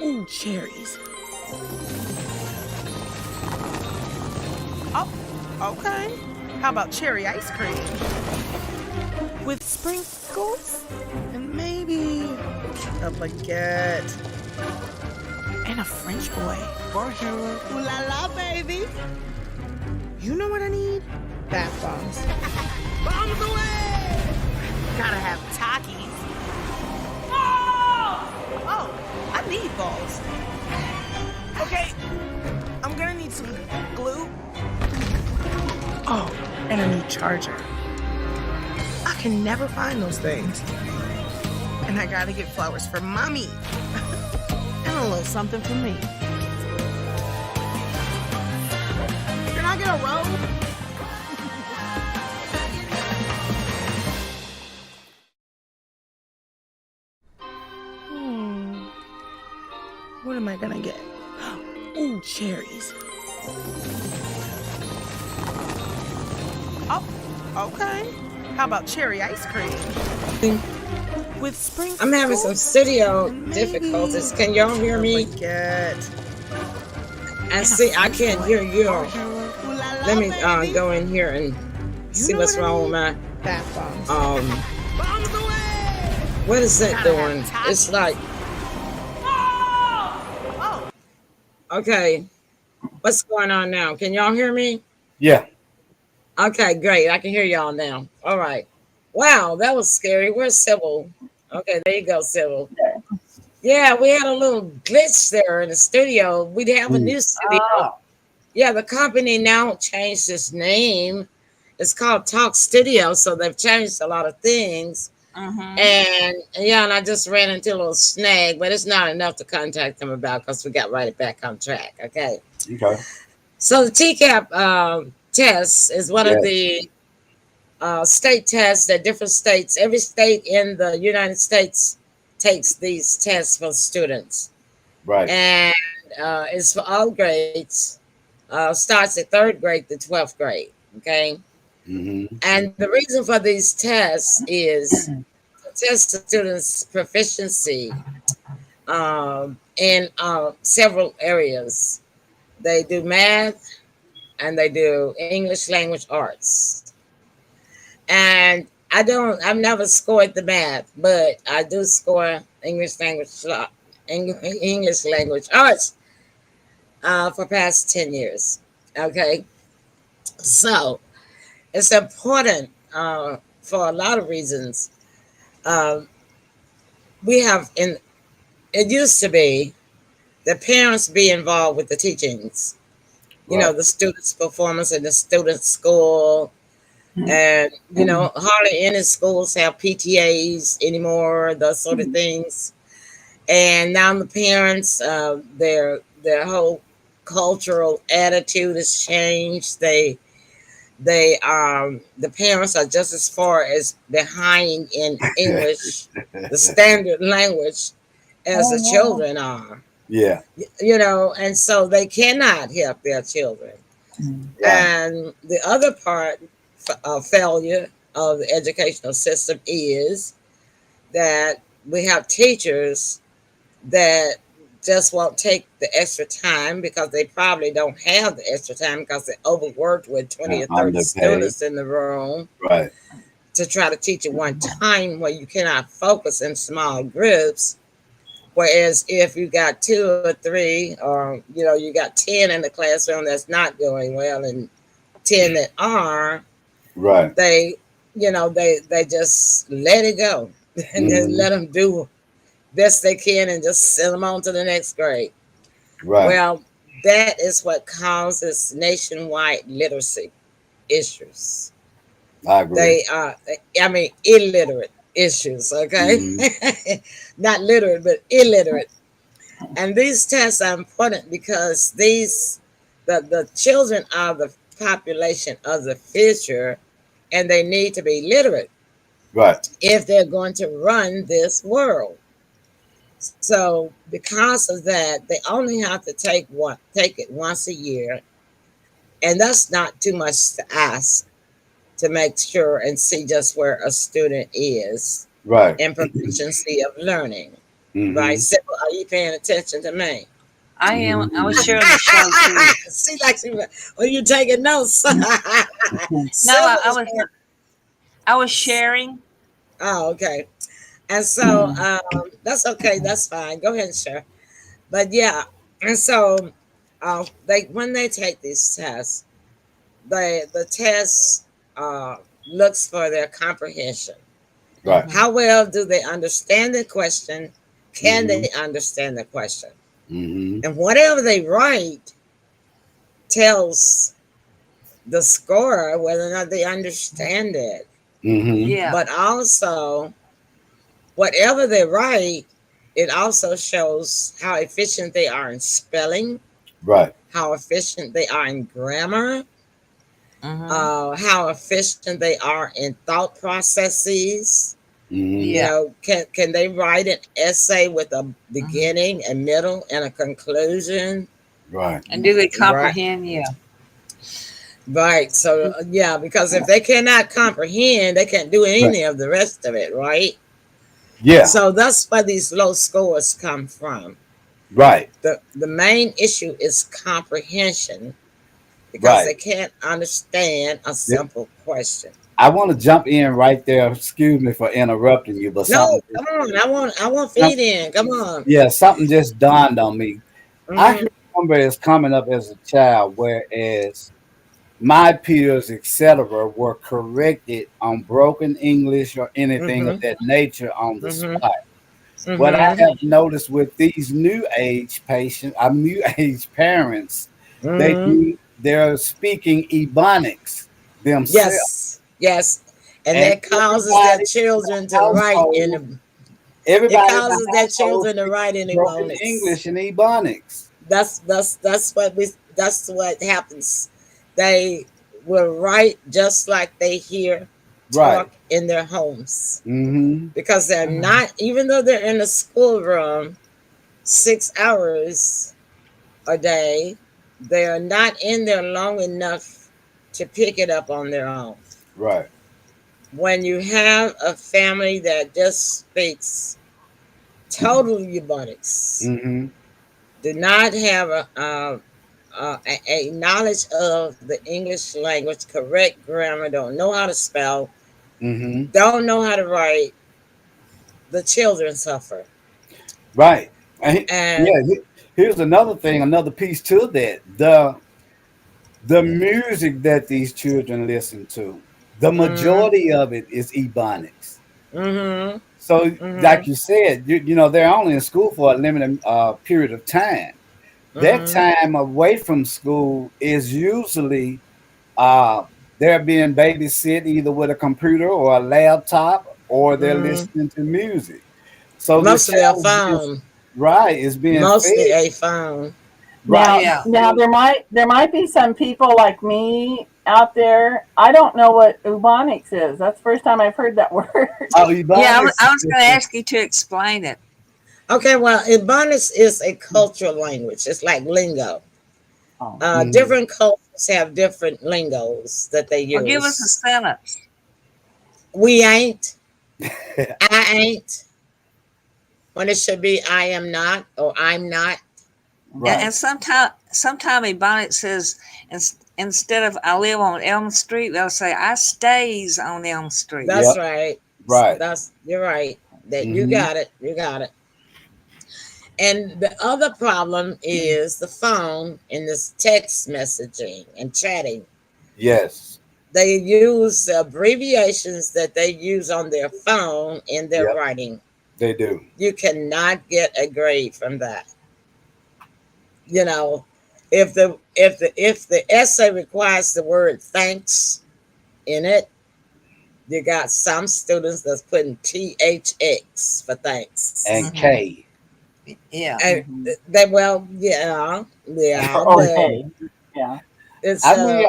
F: Ooh, cherries. Oh, okay. How about cherry ice cream? With sprinkles? And maybe a baguette. And a French boy. Bonjour. Ooh la la, baby. You know what I need? Bath bombs. Bombs away! Gotta have Takis. Oh, I need balls. Okay, I'm gonna need some glue. Oh, and a new charger. I can never find those things. And I gotta get flowers for mommy. And a little something for me. Can I get a robe? What am I gonna get? Ooh, cherries. Oh, okay. How about cherry ice cream? With sprinkles.
A: I'm having some studio difficulties. Can y'all hear me? And see, I can't hear you. Let me go in here and see what's wrong with my
F: bath bombs.
A: What is that doing? It's like, okay, what's going on now? Can y'all hear me?
C: Yeah.
A: Okay, great. I can hear y'all now. All right. Wow, that was scary. Where's Sybil? Okay, there you go, Sybil. Yeah, we had a little glitch there in the studio. We have a new studio. Yeah, the company now changed its name. It's called Talk Studio, so they've changed a lot of things. And yeah, and I just ran into a little snag, but it's not enough to contact them about because we got right back on track. Okay.
C: Okay.
A: So the TCAP test is one of
C: Yes.
A: the state tests that different states, every state in the United States takes these tests for students.
C: Right.
A: And it's for all grades, starts at third grade to 12th grade. Okay.
C: Mm-hmm.
A: And the reason for these tests is to test the students' proficiency in several areas. They do math and they do English language arts. And I've never scored the math, but I do score English language arts for past 10 years. Okay. So it's important for a lot of reasons. Um, we have in it used to be the parents be involved with the teachings,
C: Right.
A: the students' performance in the students' school. And, hardly any schools have PTAs anymore, those sort of things. And now the parents, their whole cultural attitude has changed. The parents are just as far as behind in English, the standard language, as the children are.
C: Yeah.
A: And so they cannot help their children.
C: Right.
A: And the other part of failure of the educational system is that we have teachers that just won't take the extra time because they probably don't have the extra time because they're overworked with 20 or 30
C: Underpaid.
A: students in the room
C: Right.
A: to try to teach at one time where you cannot focus in small groups. Whereas if you got 2 or 3, or you got 10 in the classroom that's not going well, and 10 that are,
C: Right.
A: they just let it go and just let them do best they can and just send them on to the next grade.
C: Right.
A: Well, that is what causes nationwide literacy issues.
C: I agree.
A: They are, illiterate issues. Okay. Not literate, but illiterate. And these tests are important because the children are the population of the future, and they need to be literate
C: Right.
A: if they're going to run this world. So because of that, they only have to take it once a year, and that's not too much to ask to make sure and see just where a student is
C: Right.
A: in proficiency of learning.
C: Mhm.
A: Right? Sybil, are you paying attention to me?
B: I am. I was sharing the show too.
A: See, like, well, you taking notes.
B: No, I was sharing.
A: Oh, okay. And so that's okay. That's fine. Go ahead and share. But yeah, and so when they take these tests, the test looks for their comprehension.
C: Right.
A: How well do they understand the question? Can they understand the question?
C: Mm-hmm.
A: And whatever they write tells the scorer whether or not they understand it.
C: Mm-hmm.
B: Yeah.
A: But also, whatever they write, it also shows how efficient they are in spelling,
C: Right.
A: how efficient they are in grammar, how efficient they are in thought processes.
C: Mm-hmm.
B: Yeah.
A: Can they write an essay with a beginning, a middle, and a conclusion?
C: Right.
B: And do they comprehend? Yeah.
A: Right. So yeah, because if they cannot comprehend, they can't do any of the rest of it, right?
C: Yeah.
A: So that's where these low scores come from.
C: Right.
A: The main issue is comprehension, because they can't understand a simple question.
C: I want to jump in right there. Excuse me for interrupting you, but
A: No, come on. I want feed in. Come on.
C: Yeah, something just dawned on me. I remember as coming up as a child, whereas my peers, etc., were corrected on broken English or anything of that nature on the spot. What I have noticed with these new age parents, they're speaking Ebonics themselves.
A: Yes. and
C: And
A: that causes their
C: everybody in
A: children
C: the
A: to write in
C: household,
A: the. It
C: everybody in
A: causes
C: the
A: their
C: household
A: children to
C: speaks
A: write in
C: broken
A: Ebonics.
C: English and Ebonics.
A: That's what happens. They will write just like they hear
C: Right.
A: talk in their homes
C: Mm-hmm.
A: because they're
B: Mhm.
A: not, even though they're in a schoolroom 6 hours a day, they are not in there long enough to pick it up on their own.
C: Right.
A: When you have a family that just speaks total Ebonics,
C: Mm-hmm.
A: do not have a knowledge of the English language, correct grammar, don't know how to spell,
C: Mm-hmm.
A: don't know how to write, the children suffer.
C: Right. And
A: And
C: here's another thing, another piece to that. The music that these children listen to, the
A: mm,
C: majority of it is Ebonics.
A: mm-hmm,
C: So, like
A: mm-hmm,
C: you said, they're only in school for a limited period of time. That
A: mm-hmm,
C: time away from school is usually uh, they're being babysit either with a computer or a laptop, or they're
A: mm-hmm.
C: listening to music. So this
A: Mostly a
C: child
A: phone.
C: is being
A: Mostly
C: fed
A: a phone.
C: right.
B: Yeah.
D: Now there might be some people like me out there. I don't know what Ubonics is. That's the first time I've heard that word.
C: Oh,
B: Yeah, I
C: Ebonics.
B: was going to ask you to explain it.
A: Okay, well, Ebonics is a cultural language. It's like lingo.
D: Oh.
C: Mhm.
A: Different cultures have different lingos that they
B: Or give us a
A: use.
B: sentence.
A: We ain't, I ain't, when it should be I am not or I'm not.
C: Right.
B: And sometime Ebonics says, instead of I live on Elm Street, they'll say I stays on Elm Street.
A: That's
C: Yep.
A: right.
C: Right.
A: You're right. That you
C: Hmm.
A: got it. You got it. And the other problem is the phone in this text messaging and chatting.
C: Yes.
A: They use the abbreviations that they use on their phone in their
C: Yep.
A: writing.
C: They do.
A: You cannot get a grade from that. You know, if the essay requires the word thanks in it, you got some students that's putting THX for thanks.
C: And
B: Hmm.
C: K.
B: Yeah.
A: And
D: Hmm.
A: they, well, yeah, but
D: Okay. Yeah.
A: it's
C: I mean,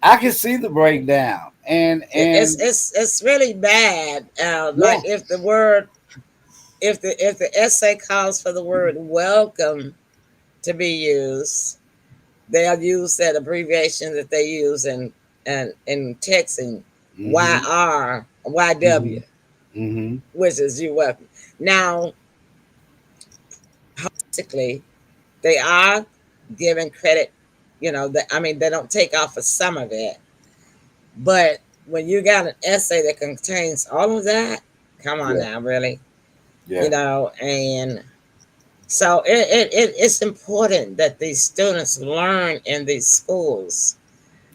C: I can see the breakdown, and
A: it's really bad.
C: yeah,
A: Like if the word, if the essay calls for the word welcome to be used, they'll use that abbreviation that they use in texting,
C: mm-hmm,
A: YR, YW,
C: mm-hmm, mm-hmm,
A: which is you welcome. Now, basically, they are given credit. I mean, they don't take off for some of it, but when you got an essay that contains all of that, come on
C: yeah,
A: now, really,
C: yeah,
A: and so it's important that these students learn in these schools.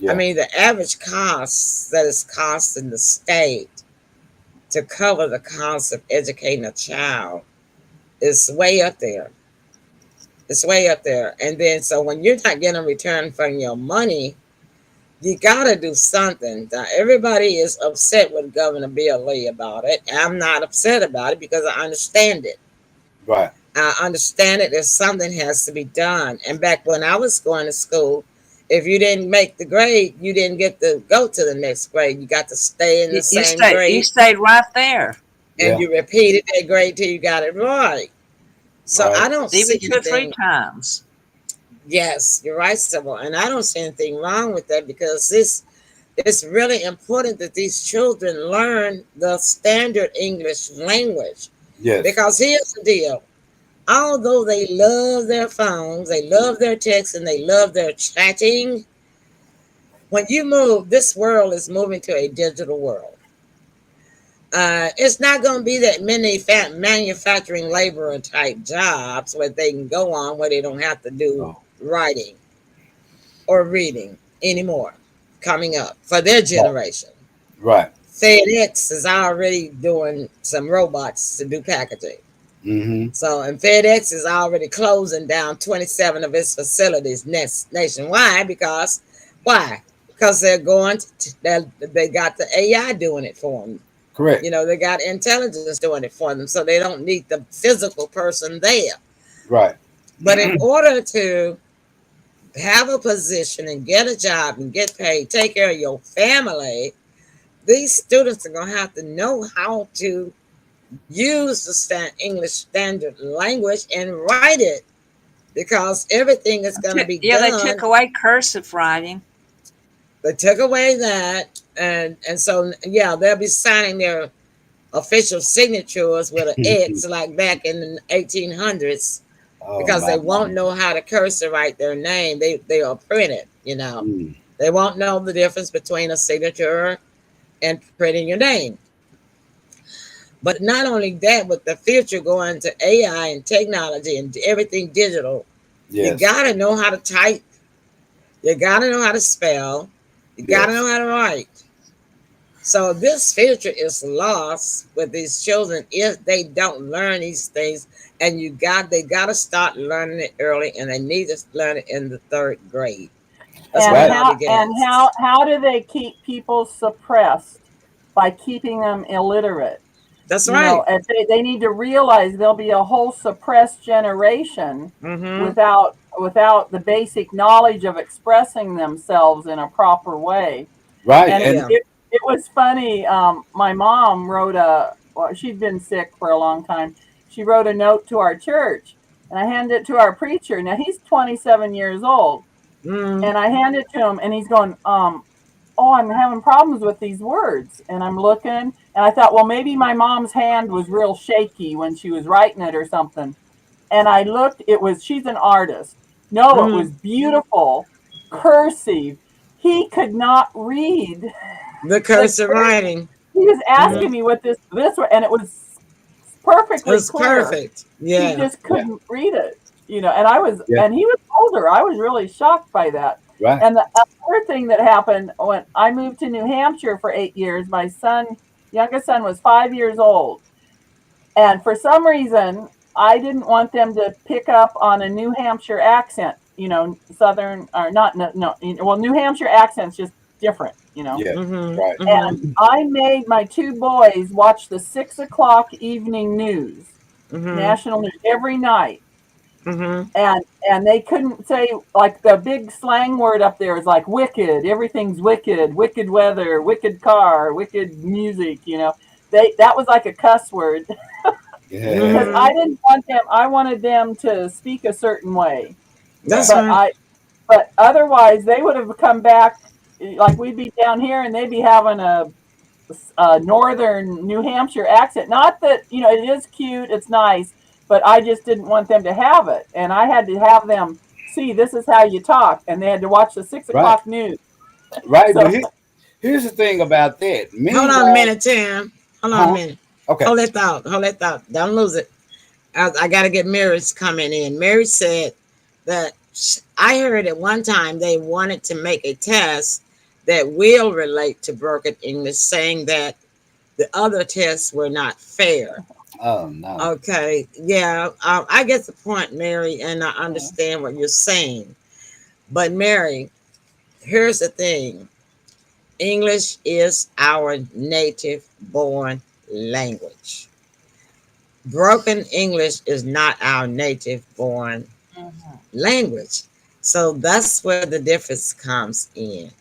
A: I
C: yeah,
A: mean, the average cost that is cost in the state to cover the cost of educating a child is way up there. It's way up there. And then, so when you're not getting a return from your money, you got to do something. Now, everybody is upset with Governor Bill Lee about it. I'm not upset about it because I understand it.
C: right,
A: I understand it. There's something has to be done. And back when I was going to school, if you didn't make the grade, you didn't get to go to the next grade. You got to stay in the same
B: You
A: grade,
B: stayed right there.
A: and
C: yeah,
A: you repeated that grade till you got it right. So I
C: right,
A: don't
B: Even
A: see
B: 2 or 3
A: anything.
B: times.
A: Yes, you're right, Sybil, and I don't see anything wrong with that because this it's really important that these children learn the standard English language.
C: yes,
A: Because here's the deal: although they love their phones, they love their texts, and they love their chatting, when you move, this world is moving to a digital world. It's not going to be that many manufacturing laborer type jobs where they can go on where they don't have to do
C: oh,
A: writing or reading anymore coming up for their
C: right,
A: generation.
C: right,
A: FedEx is already doing some robots to do packaging.
C: mm-hmm,
A: So, and FedEx is already closing down 27 of its facilities nationwide because why? because they're going they got the AI doing it for them.
C: Correct.
A: They got intelligence doing it for them, so they don't need the physical person there.
C: Right.
A: But in order to have a position and get a job and get paid, take care of your family, these students are going to have to know how to use the English standard language and write it, because everything is going to be
B: Yeah, they
A: done.
B: took away cursive writing.
A: They took away that, and so yeah, they'll be signing their official signatures with an X like back in the 1800s, because they won't know how to cursive write their name. They are printed, They won't know the difference between a signature and printing your name. But not only that, with the future going to AI and technology and everything digital, you got to know how to type. You got to know how to spell. You got to know how to write. So this future is lost with these children if they don't learn these things. And they got to start learning it early, and they need to learn it in the 3rd grade.
D: That's how do they keep people suppressed? By keeping them illiterate.
A: That's right.
D: And they need to realize there'll be a whole suppressed generation without the basic knowledge of expressing themselves in a proper way.
C: Right.
D: And it was funny. My mom wrote she'd been sick for a long time. She wrote a note to our church, and I handed it to our preacher. Now he's 27 years old, and I handed it to him, and he's going, oh, I'm having problems with these words. And I'm looking, and I thought, well, maybe my mom's hand was real shaky when she was writing it or something. And I looked, she's an artist. No, it was beautiful, cursive. He could not read
A: the cursive writing.
D: He was asking me what this was, and it was perfectly clear.
A: Perfect. Yeah.
D: He just couldn't read it, and and he was older. I was really shocked by that.
C: Right.
D: And the other thing that happened when I moved to New Hampshire for 8 years, my youngest son was 5 years old. And for some reason, I didn't want them to pick up on a New Hampshire accent, Southern or not. No, well, New Hampshire accent's just different,
C: Yeah. Right.
D: And I made my 2 boys watch the 6 o'clock evening news, national news, every night. And they couldn't say, like, the big slang word up there is like wicked. Everything's wicked. Wicked weather, wicked car, wicked music. That was like a cuss word. Because I didn't want them. I wanted them to speak a certain way.
A: That's right.
D: But otherwise, they would have come back. Like, we'd be down here, and they'd be having a northern New Hampshire accent. Not that it is cute. It's nice. But I just didn't want them to have it. And I had to have them see, this is how you talk. And they had to watch the 6 o'clock news.
C: Right. So, but here's the thing about that.
A: Hold on a minute, Tim. Hold on a minute.
C: Okay.
A: Hold that thought. Don't lose it. I got to get Mary's comment in. Mary said that I heard at one time they wanted to make a test that will relate to broken English, saying that the other tests were not fair.
C: Oh, no.
A: Okay. Yeah. I get the point, Mary, and I understand what you're saying. But, Mary, here's the thing. English is our native born language. Broken English is not our native born language. So that's where the difference comes in.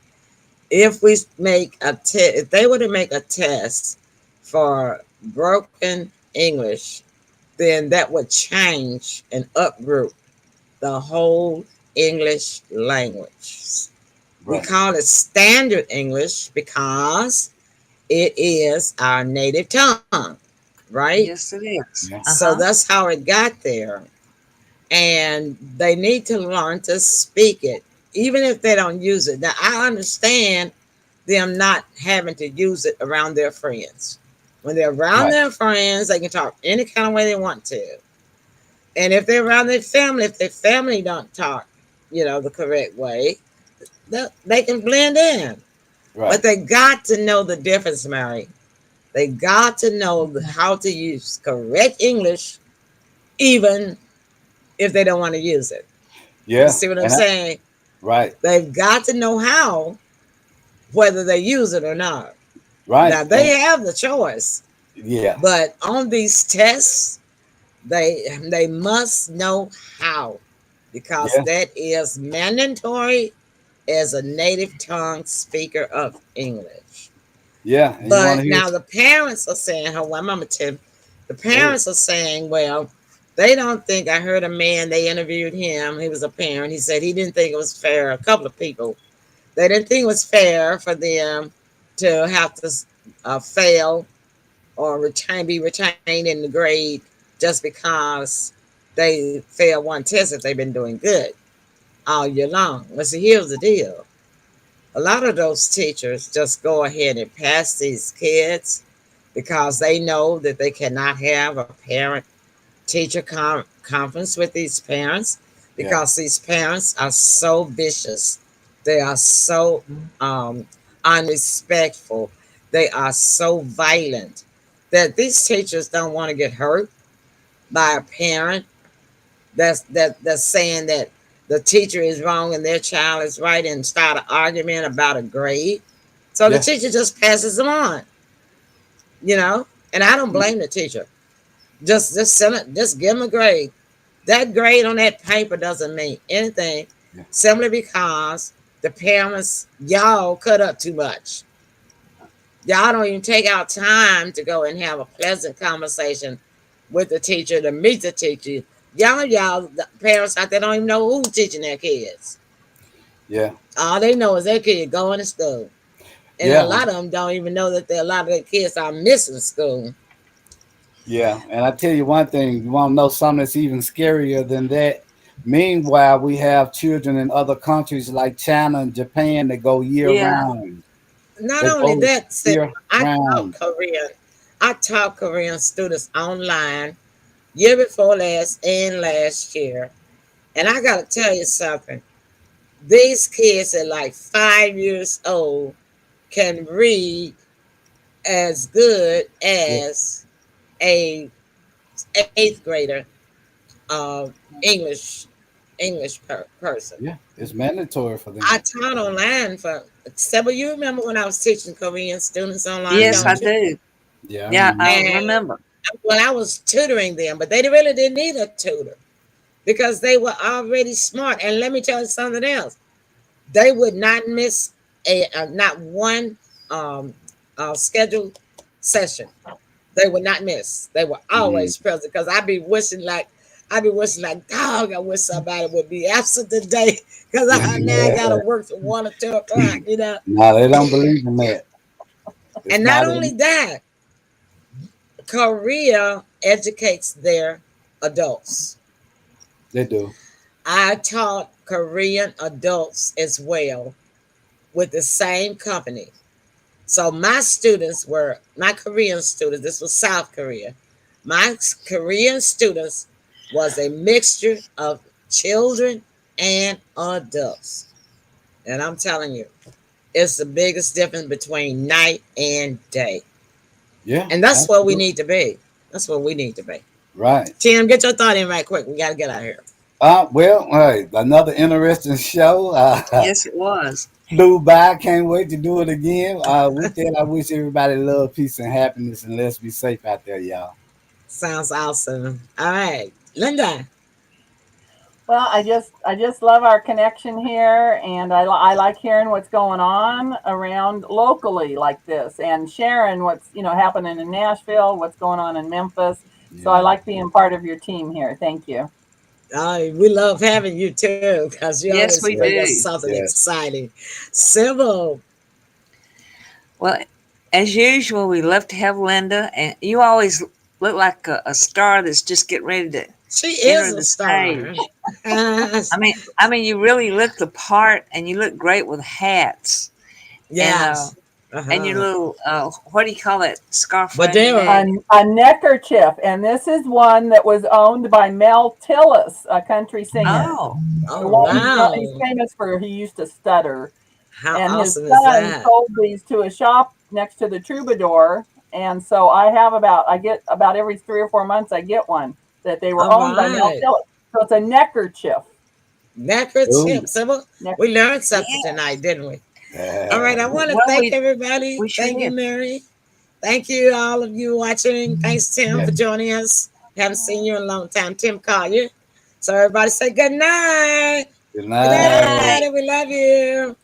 A: If we make if they were to make a test for broken English, then that would change and uproot the whole English language. Right. We call it standard English because it is our native tongue, right?
B: Yes, it is.
A: So that's how it got there. And they need to learn to speak it, even if they don't use it. Now, I understand them not having to use it around their friends. When they're around their friends, they can talk any kind of way they want to. And if they're around their family, if their family don't talk, the correct way, they can blend in. Right. But they got to know the difference, Mary. They got to know how to use correct English, even if they don't want to use it.
C: Yeah.
A: You see what I'm saying?
C: Right.
A: They've got to know how, whether they use it or not.
C: Right.
A: Now they have the choice,
C: Yeah.
A: but on these tests, they must know how, because
C: Yeah.
A: that is mandatory as a native tongue speaker of English.
C: Yeah. And you want
A: But
C: to hear?
A: now the parents are saying, "Oh, well, Mama Tim," the
C: Go ahead.
A: parents are saying, "Well, they don't think." I heard a man, they interviewed him. He was a parent. He said he didn't think it was fair. A couple of people, they didn't think it was fair for them to have to fail or be retained in the grade just because they failed one test if they've been doing good all year long. Well, see, here's the deal. A lot of those teachers just go ahead and pass these kids because they know that they cannot have a parent teacher conference with these parents,
C: Yeah.
A: because these parents are so vicious. They are so um, unrespectful. They are so violent that these teachers don't want to get hurt by a parent that's saying that the teacher is wrong and their child is right, and start an argument about a grade. So the
C: Yeah.
A: teacher just passes them on, you know. And I don't blame the teacher. Just send it. Just give them a grade. That grade on that paper doesn't mean anything,
C: Yeah.
A: simply because the parents, y'all cut up too much. Y'all don't even take out time to go and have a pleasant conversation with the teacher, to meet the teacher. Y'all, the parents out there don't even know who's teaching their kids.
C: Yeah.
A: All they know is their kid going to school. And a
C: Yeah.
A: lot of them don't even know that a lot of their kids are missing school.
C: Yeah. And I tell you one thing, you want to know something that's even scarier than that? Meanwhile, we have children in other countries like China and Japan that go year
B: Yeah.
C: round.
A: Not
C: They
A: only
C: go
A: that,
C: year
A: I taught
C: round.
A: Korean. I taught Korean students online year before last and last year. And I got to tell you something. These kids at like 5 years old can read as good
C: Yeah.
A: as a eighth grader uh, English person.
C: Yeah. It's mandatory for
A: I
C: them.
A: taught online for several. You remember when I was teaching Korean students online,
B: Yes, I
A: don't you?
B: do.
C: Yeah. I
B: Yeah,
C: remember.
B: I
A: And
B: remember.
A: when I was tutoring them, but they really didn't need a tutor because they were already smart. And let me tell you something else: they would not miss not one um, scheduled session. They would not miss. They were
C: Mm.
A: always present, because I'd be wishing like, dog, I wish somebody would be absent today, because I gotta work till 1 or 2 o'clock, you know.
C: No, they don't believe in that. It's
A: And not
C: not
A: only
C: in.
A: that, Korea educates their adults.
C: They do.
A: I taught Korean adults as well with the same company. So my students were my Korean students. This was South Korea. My Korean students was a mixture of children and adults. And I'm telling you, it's the biggest difference between night and day.
C: Yeah.
A: And that's what we
C: Absolutely.
A: need to be. That's what we need to be.
C: Right.
A: Tim, get your thought in right quick. We got to get out of here.
C: Well, hey, another interesting show.
B: Yes, it was.
C: Flew by. Can't wait to do it again. With that, I wish everybody love, peace, and happiness, and let's be safe out there, y'all.
A: Sounds awesome. All right. Linda.
D: Well, I just love our connection here, and I like hearing what's going on around locally like this, and sharing what's happening in Nashville, what's going on in Memphis. So I
C: Yeah.
D: like being part of your team here. Thank you.
A: We love having you too, because you
B: Yes,
A: always
B: we
C: Yes.
A: bring us
B: do.
A: something
C: Yes.
A: exciting. Sybil,
B: Well, as usual, we love to have Linda, and you always look like a star that's just getting ready to
A: she is
B: enter
A: a
B: the
A: star.
B: stage. I mean, you really look the part, and you look great with hats, and
A: Yes.
B: your
A: Uh-huh.
B: little what do you call that scarf around your
A: Badera.
B: neck?
D: A neckerchief, and this is one that was owned by Mel Tillis, a country singer.
B: Oh,
D: The
A: Oh,
D: one he's
A: wow.
D: famous for, he used to stutter.
A: How
D: And his
A: awesome is
D: son
A: that?
D: sold these to a shop next to the Troubadour. And so I get about every 3 or 4 months, I get one that they were
A: All
D: owned by Mel
A: right.
D: Tillis. So it's a neckerchief.
A: Neckerchief,
C: Ooh.
A: Sybil.
D: Neck,
A: We learned something
B: yeah.
A: tonight, didn't we? All right, I want to
B: Well,
A: thank everybody.
B: we sure
A: Thank you,
B: did.
A: Mary. Thank you, all of you watching. Thanks, Tim, for joining us. Haven't seen you in a long time. Tim Collier. So everybody say good night.
C: Good
A: Good night,
C: night.
B: Good night.
A: everybody. We love you.